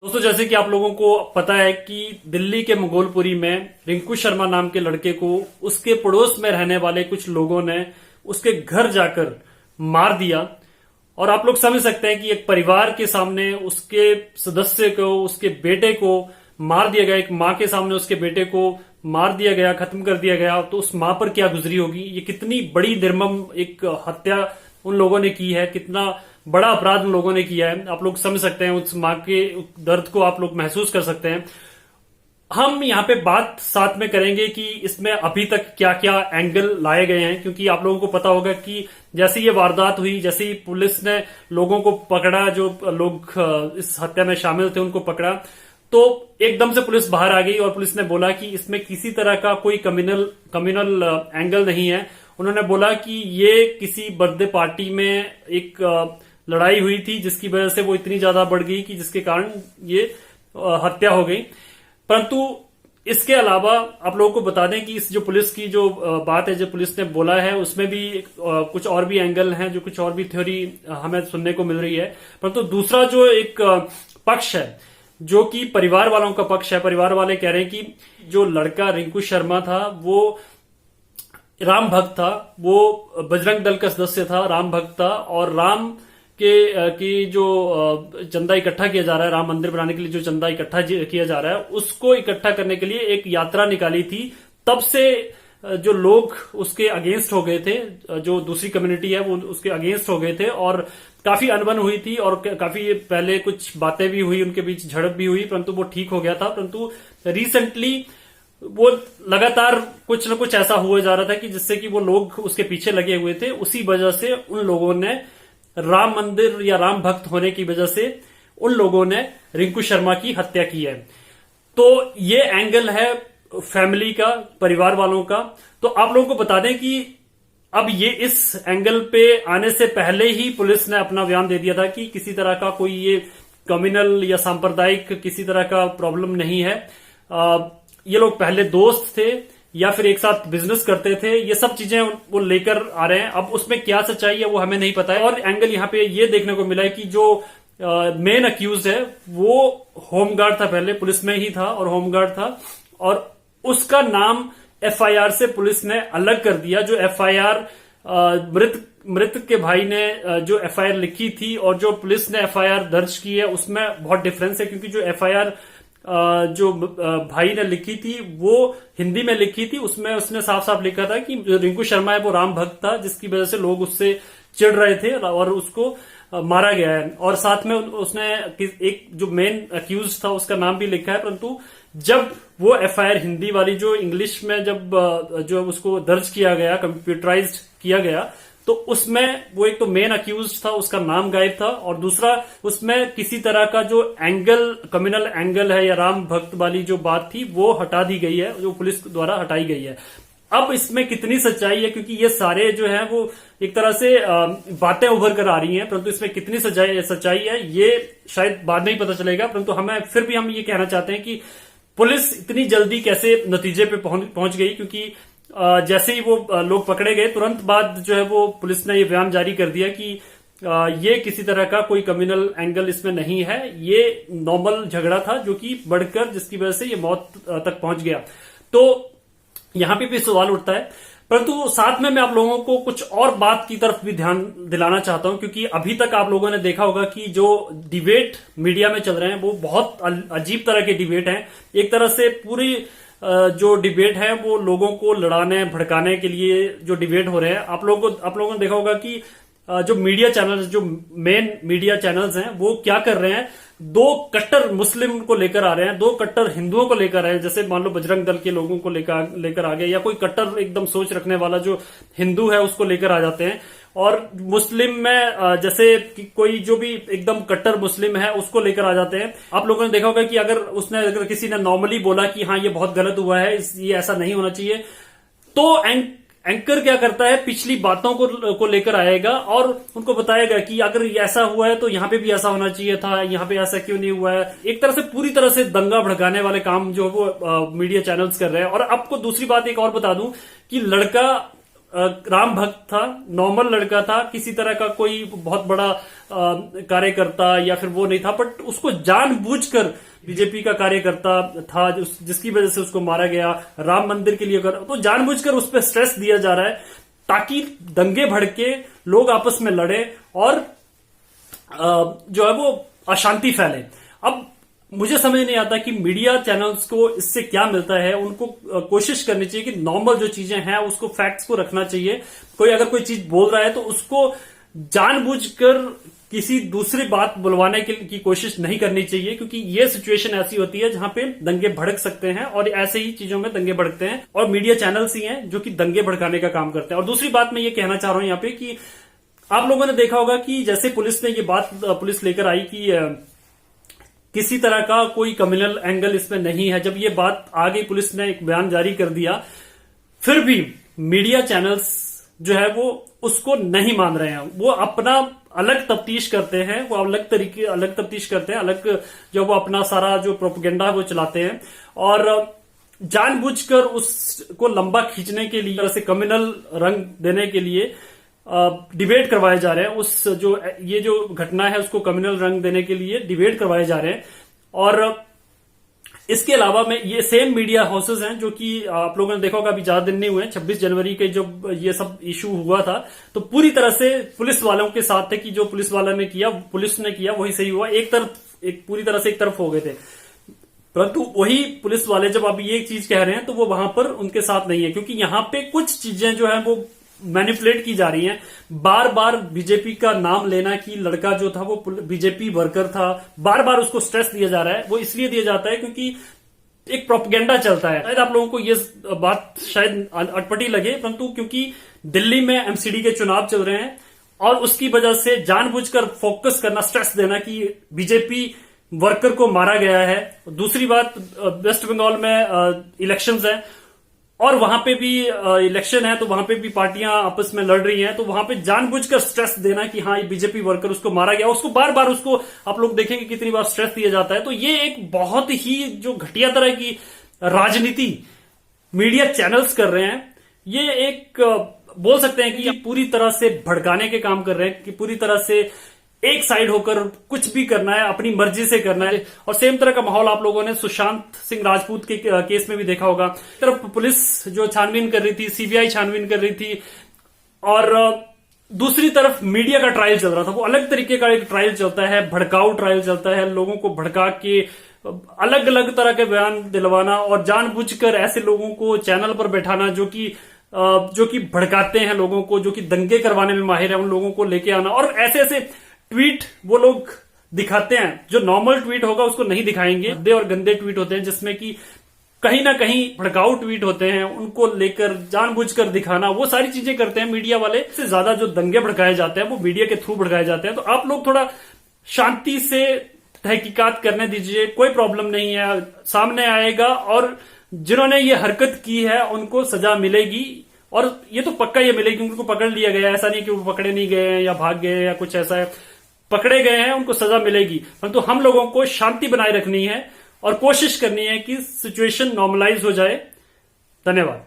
दोस्तों, जैसे कि आप लोगों को पता है कि दिल्ली के मुगलपुरी में रिंकू शर्मा नाम के लड़के को उसके पड़ोस में रहने वाले कुछ लोगों ने उसके घर जाकर मार दिया। और आप लोग समझ सकते हैं कि एक परिवार के सामने उसके सदस्य को, उसके बेटे को मार दिया गया, एक माँ के सामने उसके बेटे को मार दिया गया, खत्म कर दिया गया, तो उस माँ पर क्या गुजरी होगी। ये कितनी बड़ी निर्मम एक हत्या उन लोगों ने की है, कितना बड़ा अपराध उन लोगों ने किया है। आप लोग समझ सकते हैं, उस माँ के दर्द को आप लोग महसूस कर सकते हैं। हम यहाँ पे बात साथ में करेंगे कि इसमें अभी तक क्या क्या एंगल लाए गए हैं, क्योंकि आप लोगों को पता होगा कि जैसे ये वारदात हुई, जैसे ही पुलिस ने लोगों को पकड़ा, जो लोग इस हत्या में शामिल थे उनको पकड़ा, तो एकदम से पुलिस बाहर आ गई और पुलिस ने बोला कि इसमें किसी तरह का कोई कम्युनल एंगल नहीं है। उन्होंने बोला कि ये किसी बर्थडे पार्टी में एक लड़ाई हुई थी, जिसकी वजह से वो इतनी ज्यादा बढ़ गई कि जिसके कारण ये हत्या हो गई। परंतु इसके अलावा आप लोगों को बता दें कि इस जो पुलिस की जो बात है, जो पुलिस ने बोला है, उसमें भी कुछ और भी एंगल हैं, जो कुछ और भी थ्योरी हमें सुनने को मिल रही है। परंतु दूसरा जो एक पक्ष है, जो कि परिवार वालों का पक्ष है, परिवार वाले कह रहे हैं कि जो लड़का रिंकू शर्मा था वो राम भक्त था, वो बजरंग दल का सदस्य था, राम भक्त था, और राम की जो चंदा इकट्ठा किया जा रहा है, राम मंदिर बनाने के लिए जो चंदा इकट्ठा किया जा रहा है, उसको इकट्ठा करने के लिए एक यात्रा निकाली थी। तब से जो लोग उसके अगेंस्ट हो गए थे, जो दूसरी कम्युनिटी है वो उसके अगेंस्ट हो गए थे, और काफी अनबन हुई थी, और काफी पहले कुछ बातें भी हुई, उनके बीच झड़प भी हुई, परंतु वो ठीक हो गया था। परंतु रिसेंटली वो लगातार कुछ न कुछ ऐसा हुआ जा रहा था कि जिससे कि वो लोग उसके पीछे लगे हुए थे। उसी वजह से उन लोगों ने राम मंदिर या राम भक्त होने की वजह से उन लोगों ने रिंकू शर्मा की हत्या की है। तो ये एंगल है फैमिली का, परिवार वालों का। तो आप लोगों को बता दें कि अब ये इस एंगल पे आने से पहले ही पुलिस ने अपना बयान दे दिया था कि किसी तरह का कोई ये कम्युनल या सांप्रदायिक किसी तरह का प्रॉब्लम नहीं है। ये लोग पहले दोस्त थे या फिर एक साथ बिजनेस करते थे, ये सब चीजें वो लेकर आ रहे हैं। अब उसमें क्या सच्चाई है वो हमें नहीं पता है। और एंगल यहाँ पे ये देखने को मिला है कि जो मेन अक्यूज है वो होमगार्ड था, पहले पुलिस में ही था और होमगार्ड था, और उसका नाम एफआईआर से पुलिस ने अलग कर दिया। जो एफआईआर मृत के भाई ने जो एफआईआर लिखी थी और जो पुलिस ने एफआईआर दर्ज की है उसमें बहुत डिफरेंस है, क्योंकि जो एफआईआर जो भाई ने लिखी थी वो हिंदी में लिखी थी। उसमें उसने साफ साफ लिखा था कि जो रिंकू शर्मा है वो राम भक्त था, जिसकी वजह से लोग उससे चिढ़ रहे थे और उसको मारा गया है। और साथ में उसने एक जो मेन अक्यूज था उसका नाम भी लिखा है। परंतु जब वो एफआईआर हिंदी वाली जो इंग्लिश में जब जो उसको दर्ज किया गया, कंप्यूटराइज्ड किया गया, तो उसमें वो एक तो मेन अक्यूज था, उसका नाम गायब था, और दूसरा उसमें किसी तरह का जो एंगल, कम्युनल एंगल है या राम भक्त वाली जो बात थी वो हटा दी गई है, जो पुलिस द्वारा हटाई गई है। अब इसमें कितनी सच्चाई है, क्योंकि ये सारे जो है वो एक तरह से बातें उभर कर आ रही हैं, परंतु इसमें कितनी सच्चाई है ये शायद बाद में ही पता चलेगा। परंतु हमें फिर भी हम ये कहना चाहते हैं कि पुलिस इतनी जल्दी कैसे नतीजे पे पहुंच गई, क्योंकि जैसे ही वो लोग पकड़े गए तुरंत बाद जो है वो पुलिस ने ये बयान जारी कर दिया कि ये किसी तरह का कोई कम्युनल एंगल इसमें नहीं है, ये नॉर्मल झगड़ा था जो कि बढ़कर जिसकी वजह से ये मौत तक पहुंच गया। तो यहां पे भी सवाल उठता है। परंतु साथ में मैं आप लोगों को कुछ और बात की तरफ भी ध्यान दिलाना चाहता हूं, क्योंकि अभी तक आप लोगों ने देखा होगा कि जो डिबेट मीडिया में चल रहे हैं वो बहुत अजीब तरह के डिबेट हैं। एक तरह से पूरी जो डिबेट है वो लोगों को लड़ाने भड़काने के लिए जो डिबेट हो रहे हैं। आप लोगों ने देखा होगा कि जो मीडिया चैनल्स, जो मेन मीडिया चैनल्स हैं, वो क्या कर रहे हैं, दो कट्टर मुस्लिम को लेकर आ रहे हैं, दो कट्टर हिंदुओं को लेकर आ रहे हैं। जैसे मान लो बजरंग दल के लोगों को लेकर आ गए, या कोई कट्टर एकदम सोच रखने वाला जो हिंदू है उसको लेकर आ जाते हैं। और मुस्लिम में जैसे कि कोई जो भी एकदम कट्टर मुस्लिम है उसको लेकर आ जाते हैं। आप लोगों ने देखा होगा कि अगर किसी ने नॉर्मली बोला कि हाँ ये बहुत गलत हुआ है, ये ऐसा नहीं होना चाहिए, तो एंकर क्या करता है, पिछली बातों को लेकर आएगा और उनको बताएगा कि अगर ऐसा हुआ है तो यहाँ पे भी ऐसा होना चाहिए था, यहाँ पे ऐसा क्यों नहीं हुआ है। एक तरह से पूरी तरह से दंगा भड़काने वाले काम जो वो मीडिया चैनल्स कर रहे हैं। और आपको दूसरी बात एक और बता दूं कि लड़का राम भक्त था, नॉर्मल लड़का था, किसी तरह का कोई बहुत बड़ा कार्यकर्ता या फिर वो नहीं था, बट उसको जानबूझकर बीजेपी का कार्यकर्ता था जिसकी वजह से उसको मारा गया, राम मंदिर के लिए तो जानबूझकर उस पर स्ट्रेस दिया जा रहा है ताकि दंगे भड़के, लोग आपस में लड़े और जो है वो अशांति फैले। अब मुझे समझ नहीं आता कि मीडिया चैनल्स को इससे क्या मिलता है। उनको कोशिश करनी चाहिए कि नॉर्मल जो चीजें हैं उसको, फैक्ट्स को रखना चाहिए। कोई अगर कोई चीज बोल रहा है तो उसको जानबूझकर किसी दूसरी बात बुलवाने की कोशिश नहीं करनी चाहिए, क्योंकि ये सिचुएशन ऐसी होती है जहां पे दंगे भड़क सकते हैं और ऐसे ही चीजों में दंगे भड़कते हैं और मीडिया चैनल्स ही हैं जो कि दंगे भड़काने का काम करते हैं। और दूसरी बात मैं ये कहना चाह रहा हूं यहाँ पे कि आप लोगों ने देखा होगा कि जैसे पुलिस ने ये बात पुलिस लेकर आई कि किसी तरह का कोई कम्युनल एंगल इसमें नहीं है। जब ये बात आ गई, पुलिस ने एक बयान जारी कर दिया, फिर भी मीडिया चैनल्स जो है वो उसको नहीं मान रहे हैं। वो अपना अलग तफ्तीश करते हैं, वो अलग तफ्तीश करते हैं, अलग जो वो अपना सारा जो प्रोपेगेंडा है वो चलाते हैं और जानबूझकर उसको लंबा खींचने के लिए, से कम्युनल रंग देने के लिए डिबेट करवाए जा रहे हैं। ये जो घटना है उसको कम्युनल रंग देने के लिए डिबेट करवाए जा रहे हैं। और इसके अलावा में ये सेम मीडिया हाउसेस हैं जो कि आप लोगों ने देखा होगा, अभी ज्यादा दिन नहीं हुए, 26 जनवरी के जब ये सब इशू हुआ था तो पूरी तरह से पुलिस वालों के साथ थे कि जो पुलिस ने किया वही सही हुआ। पूरी तरह से एक तरफ हो गए थे, परंतु वही पुलिस वाले जब अभी ये चीज कह रहे हैं तो वो वहां पर उनके साथ नहीं है, क्योंकि यहां पे कुछ चीजें जो है वो मैनिपुलेट की जा रही हैं। बार बार बीजेपी का नाम लेना कि लड़का जो था वो बीजेपी वर्कर था, बार बार उसको स्ट्रेस दिया जा रहा है। वो इसलिए दिया जाता है क्योंकि एक प्रोपेगेंडा चलता है। शायद आप लोगों को ये बात शायद अटपटी लगे, परंतु क्योंकि दिल्ली में एमसीडी के चुनाव चल रहे हैं और उसकी वजह से जानबूझकर फोकस करना, स्ट्रेस देना कि बीजेपी वर्कर को मारा गया है। दूसरी बात, वेस्ट बंगाल में इलेक्शंस है और वहां पे भी इलेक्शन है, तो वहां पे भी पार्टियां आपस में लड़ रही हैं, तो वहां पे जानबूझकर स्ट्रेस देना कि हाँ ये बीजेपी वर्कर, उसको मारा गया, उसको बार बार उसको आप लोग देखेंगे कितनी बार स्ट्रेस दिया जाता है। तो ये एक बहुत ही जो घटिया तरह की राजनीति मीडिया चैनल्स कर रहे हैं। ये एक बोल सकते हैं कि पूरी तरह से भड़काने के काम कर रहे हैं, कि पूरी तरह से एक साइड होकर कुछ भी करना है, अपनी मर्जी से करना है। और सेम तरह का माहौल आप लोगों ने सुशांत सिंह राजपूत के केस में भी देखा होगा। तरफ पुलिस जो छानबीन कर रही थी, सीबीआई छानबीन कर रही थी, और दूसरी तरफ मीडिया का ट्रायल चल रहा था। वो अलग तरीके का एक ट्रायल चलता है, भड़काऊ ट्रायल चलता है, लोगों को भड़का के अलग अलग तरह के बयान दिलवाना और जानबूझकर ऐसे लोगों को चैनल पर बैठाना जो कि भड़काते हैं लोगों को, जो कि दंगे करवाने में माहिर है, उन लोगों को लेके आना। और ऐसे ऐसे ट्वीट वो लोग दिखाते हैं, जो नॉर्मल ट्वीट होगा उसको नहीं दिखाएंगे। गंदे और गंदे ट्वीट होते हैं जिसमें कि कहीं ना कहीं भड़काऊ ट्वीट होते हैं, उनको लेकर जानबूझकर दिखाना, वो सारी चीजें करते हैं मीडिया वाले। इससे ज्यादा जो दंगे भड़काए जाते हैं वो मीडिया के थ्रू भड़काए जाते हैं। तो आप लोग थोड़ा शांति से तहकीकात करने दीजिए, कोई प्रॉब्लम नहीं है, सामने आएगा और जिन्होंने ये हरकत की है उनको सजा मिलेगी। और ये तो पक्का ये मिलेगी, उनको पकड़ लिया गया, ऐसा नहीं कि वो पकड़े नहीं गए हैं या भाग गए या कुछ ऐसा है, पकड़े गए हैं, उनको सजा मिलेगी। परंतु हम लोगों को शांति बनाए रखनी है और कोशिश करनी है कि सिचुएशन नॉर्मलाइज हो जाए। धन्यवाद।